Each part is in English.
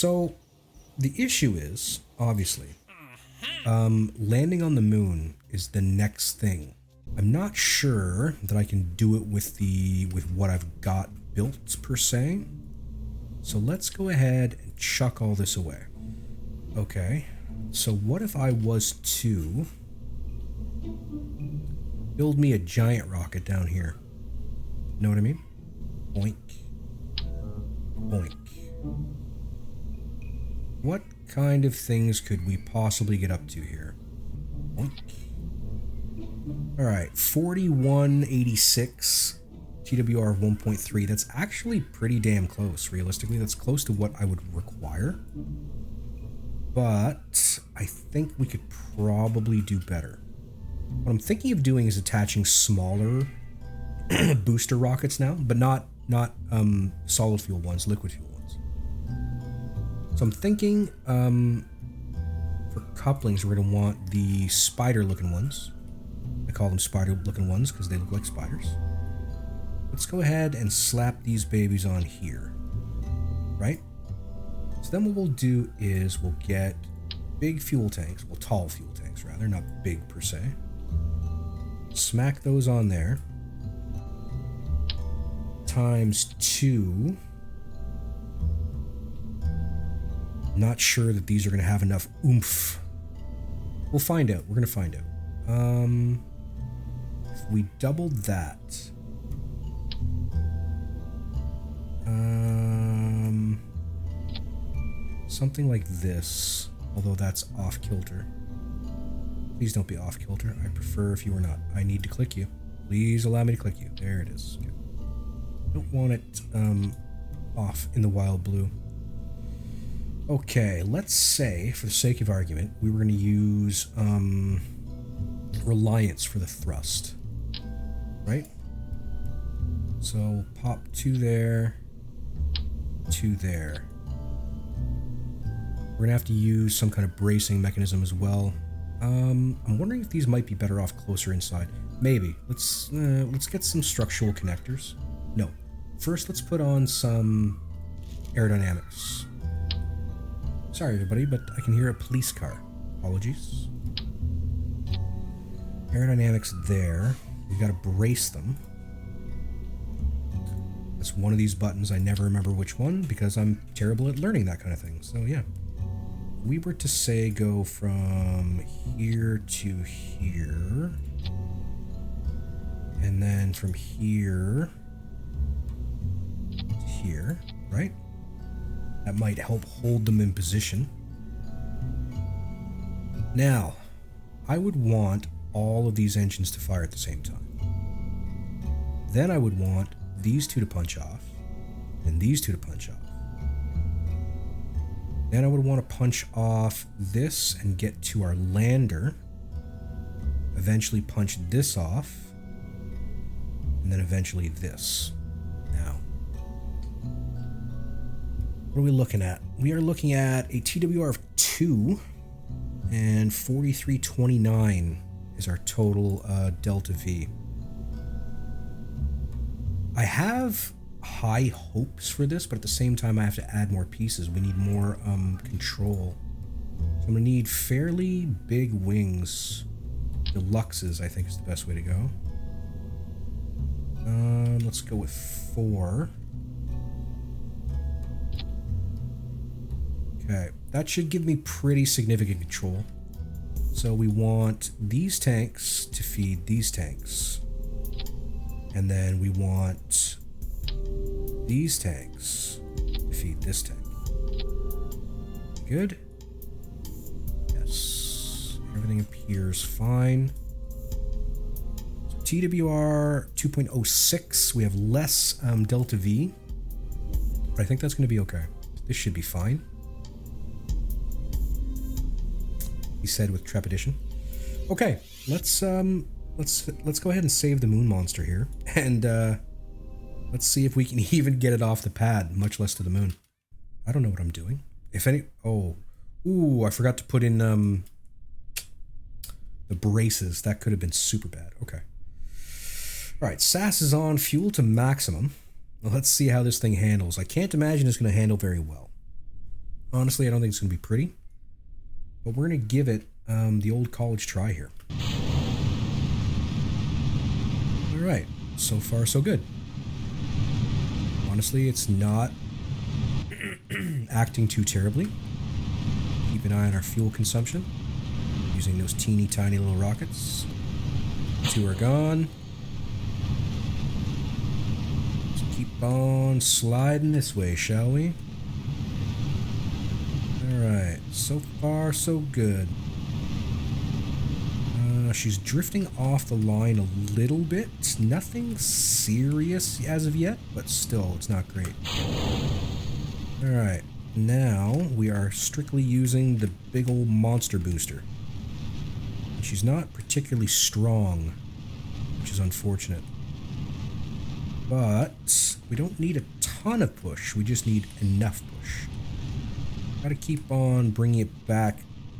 So the issue is, obviously, landing on the moon is the next thing. I'm not sure that I can do it with what I've got built per se. So let's go ahead and chuck all this away. Okay. So what if I was to build me a giant rocket down here? Know what I mean? Boink. Boink. What kind of things could we possibly get up to here? Boink. Alright, 4186 TWR of 1.3. That's actually pretty damn close, realistically. That's close to what I would require. But I think we could probably do better. What I'm thinking of doing is attaching smaller booster rockets now, but not solid fuel ones, liquid fuel ones. So I'm thinking for couplings, we're going to want the spider-looking ones. I call them spider-looking ones because they look like spiders. Let's go ahead and slap these babies on here, right? So then what we'll do is we'll get big fuel tanks, well, tall fuel tanks rather, not big per se. Smack those on there. Times 2. Not sure that these are going to have enough oomph. We'll find out. We're going to find out. If we doubled that. Something like this. Although that's off kilter. Please don't be off kilter. I prefer if you were not. I need to click you. Please allow me to click you. There it is. Okay. Don't want it off in the wild blue. Okay, let's say, for the sake of argument, we were going to use reliance for the thrust, right? So pop 2 there, 2 there. We're going to have to use some kind of bracing mechanism as well. I'm wondering if these might be better off closer inside. Maybe. Let's get some structural connectors. No. First, let's put on some aerodynamics. Sorry, everybody, but I can hear a police car. Apologies. Aerodynamics there. We've got to brace them. That's one of these buttons. I never remember which one because I'm terrible at learning that kind of thing. So, yeah. If we were to say go from here to here. And then from here to here, right? That might help hold them in position. Now, I would want all of these engines to fire at the same time. Then I would want these 2 to punch off, and these 2 to punch off. Then I would want to punch off this and get to our lander. Eventually punch this off, and then eventually this. Now, what are we looking at? We are looking at a TWR of 2 and 4329 is our total delta V. I have high hopes for this, but at the same time I have to add more pieces. We need more control. So I'm going to need fairly big wings. Deluxes, I think, is the best way to go. Let's go with 4. Okay, that should give me pretty significant control. So we want these tanks to feed these tanks. And then we want these tanks to feed this tank. Good? Yes. Everything appears fine. So TWR 2.06, we have less delta V. But I think that's going to be okay. This should be fine. He said with trepidation. Okay, let's go ahead and save the moon monster here, and let's see if we can even get it off the pad, much less to the moon. I don't know what I'm doing. If any, I forgot to put in the braces. That could have been super bad. Okay. All right, SAS is on, fuel to maximum. Well, let's see how this thing handles. I can't imagine it's going to handle very well. Honestly, I don't think it's going to be pretty. But we're going to give it the old college try here. Alright, so far so good. Honestly, it's not acting too terribly. Keep an eye on our fuel consumption. Using those teeny tiny little rockets. 2 are gone. Let's keep on sliding this way, shall we? Alright, so far so good. She's drifting off the line a little bit. Nothing serious as of yet, but still, it's not great. Alright, now we are strictly using the big old monster booster. She's not particularly strong, which is unfortunate. But we don't need a ton of push, we just need enough push. Gotta keep on bringing it back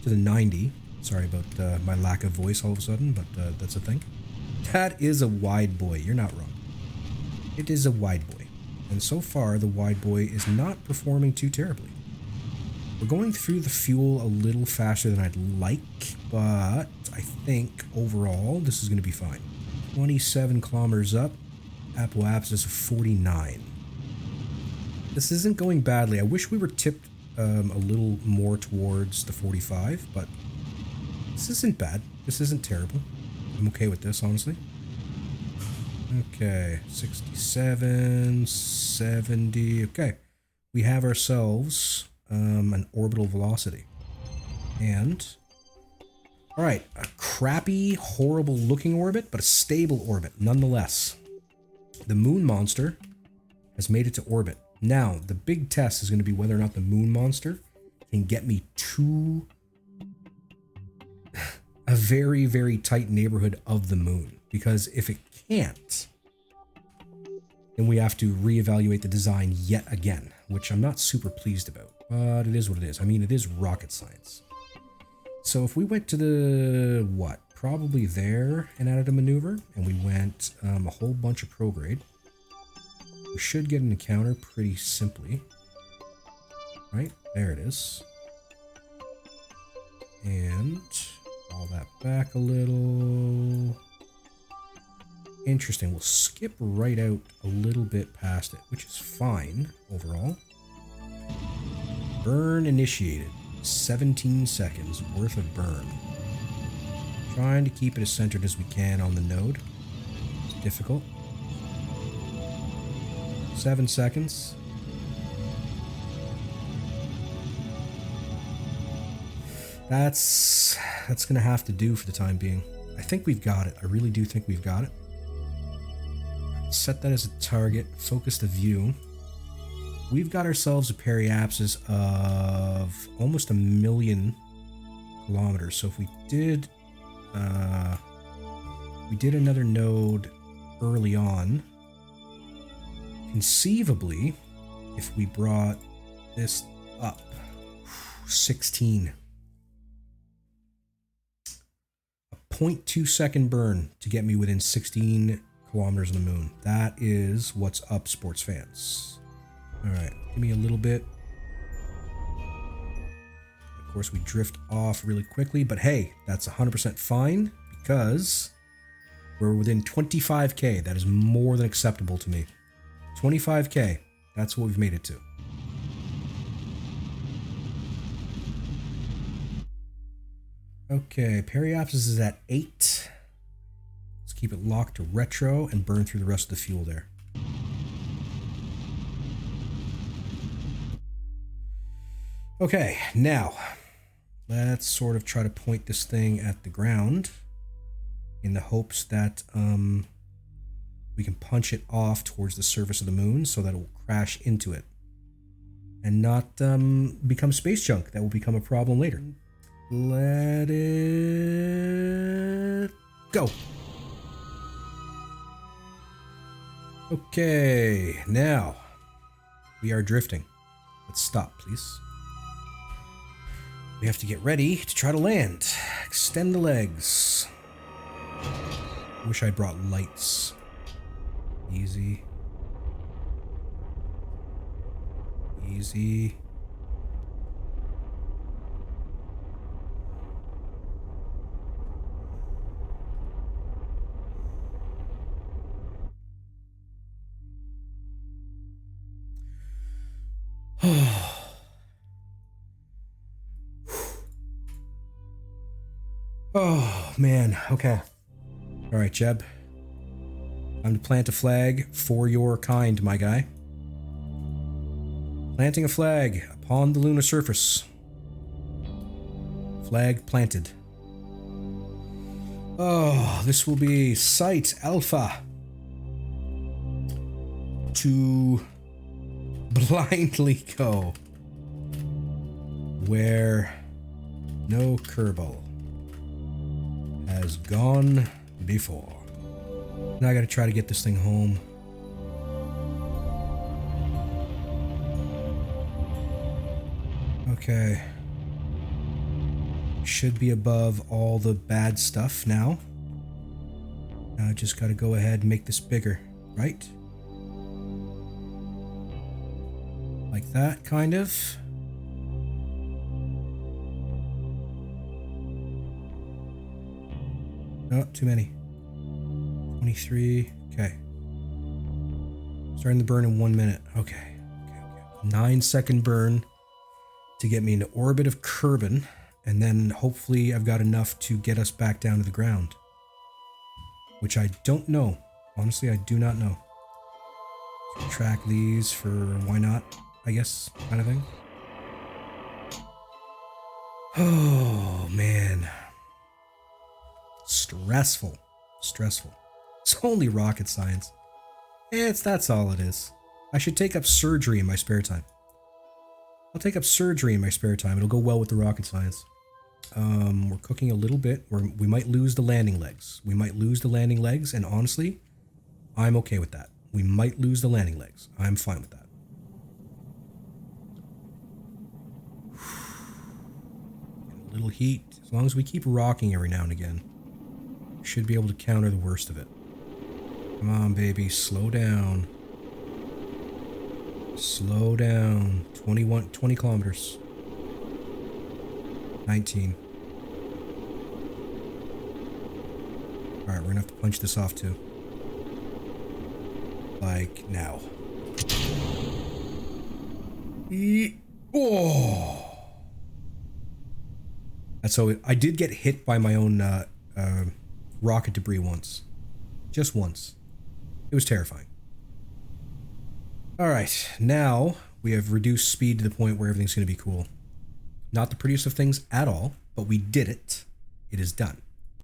to the 90. Sorry about my lack of voice all of a sudden, but that's a thing. That is a wide boy, you're not wrong. It is a wide boy. And so far, the wide boy is not performing too terribly. We're going through the fuel a little faster than I'd like, but I think overall, this is going to be fine. 27 kilometers up, apoapsis of 49. This isn't going badly. I wish we were tipped a little more towards the 45, but this isn't bad. This isn't terrible. I'm okay with this, honestly. Okay, 67, 70. Okay, we have ourselves an orbital velocity. And, alright, a crappy, horrible looking orbit, but a stable orbit nonetheless. The moon monster has made it to orbit. Now, the big test is going to be whether or not the moon monster can get me to a very, very tight neighborhood of the moon. Because if it can't, then we have to reevaluate the design yet again, which I'm not super pleased about. But it is what it is. I mean, it is rocket science. So if we went to the, what, probably there and added a maneuver, and we went a whole bunch of prograde, we should get an encounter pretty simply. Right? There it is. And all that back a little. Interesting. We'll skip right out a little bit past it, which is fine overall. Burn initiated. 17 seconds worth of burn. Trying to keep it as centered as we can on the node. It's difficult. 7 seconds. That's gonna have to do for the time being. I think we've got it. I really do think we've got it. Set that as a target. Focus the view. We've got ourselves a periapsis of almost 1 million kilometers. So if we did another node early on, conceivably, if we brought this up, 16. A 0.2 second burn to get me within 16 kilometers of the moon. That is what's up, sports fans. Alright, give me a little bit. Of course, we drift off really quickly, but hey, that's 100% fine because we're within 25k. That is more than acceptable to me. 25k, that's what we've made it to. Okay, periapsis is at 8. Let's keep it locked to retro and burn through the rest of the fuel there. Okay, now let's sort of try to point this thing at the ground in the hopes that we can punch it off towards the surface of the moon so that it will crash into it and not become space junk. That will become a problem later. Let it go. Okay, now we are drifting. Let's stop, please. We have to get ready to try to land. Extend the legs. Wish I brought lights. Easy. Easy. Oh, man. Okay. All right, Jeb. Time to plant a flag for your kind, my guy. Planting a flag upon the lunar surface. Flag planted. Oh, this will be Site Alpha. To blindly go where no Kerbal has gone before. Now I gotta try to get this thing home. Okay. Should be above all the bad stuff now. Now I just gotta go ahead and make this bigger, right? Like that, kind of. Oh, too many. 23. Okay. Starting the burn in 1 minute. Okay. 9-second burn to get me into orbit of Kerbin, and then hopefully I've got enough to get us back down to the ground. Which I don't know. Honestly, I do not know. Track these for why not, I guess, kind of thing. Oh, man. Stressful. It's only rocket science. That's all it is. I should take up surgery in my spare time. I'll take up surgery in my spare time. It'll go well with the rocket science. We're cooking a little bit. We might lose the landing legs. And honestly, I'm okay with that. We might lose the landing legs. I'm fine with that. A little heat. As long as we keep rocking every now and again, should be able to counter the worst of it. Come on, baby. Slow down. 20 kilometers. 19. Alright, we're gonna have to punch this off too. Like now. Oh! And so I did get hit by my own rocket debris once. Just once. It was terrifying. Alright, now we have reduced speed to the point where everything's going to be cool. Not the prettiest of things at all, but we did it. It is done.